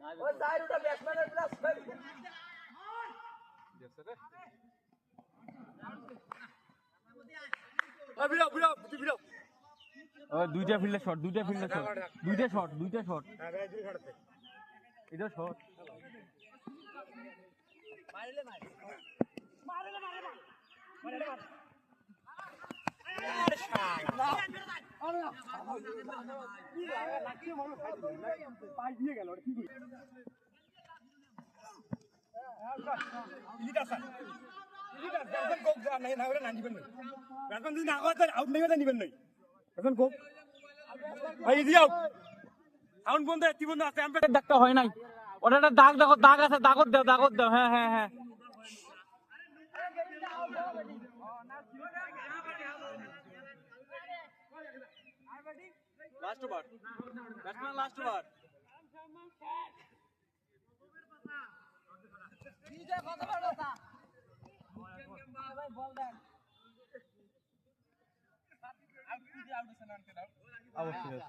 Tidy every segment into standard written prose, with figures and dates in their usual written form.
ওই চারটা ব্যাটসম্যানের প্লাস দুইটা ফিল্ডে শট দুইটা শট এটা শট দাগটা হয় নাই ওটা একটা দাগ দেখো দাগ আছে দাগত দাও হ্যাঁ হ্যাঁ হ্যাঁ last over batsman last over অবশ্যই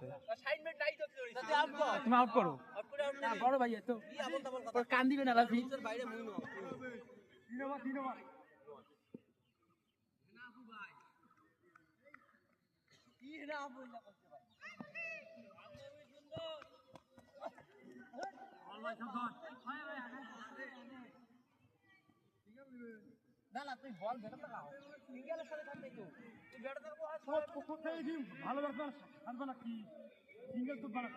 তুমি আউট করো বড় ভাই তো কান দিবে না লাফি ভালো ব্যাটসম্যান না কি সিঙ্গেল তো বানা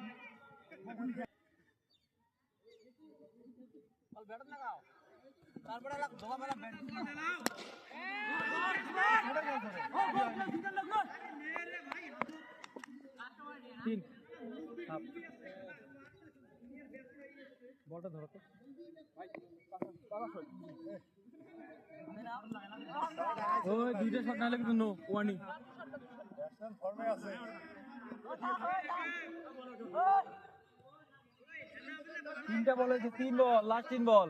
ব্যাট লাগাও তারপরে ধোয়া মেলা ব্যাট তিন বলটা ধরো তো ওই দুইটা শট না লাগে কিন্তু নো ওয়ার্নিং ব্যাটসম্যান ফর্মে আছে তিনটা বল হয়েছে তিন বল লাস্ট তিন বল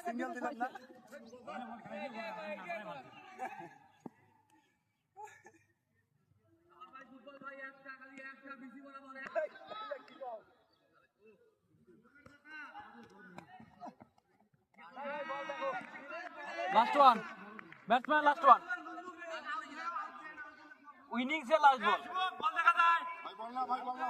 সিঙ্গেল দিলাম না last one batsman last one winning से लास्ट बॉल देखा जाए भाई बोलना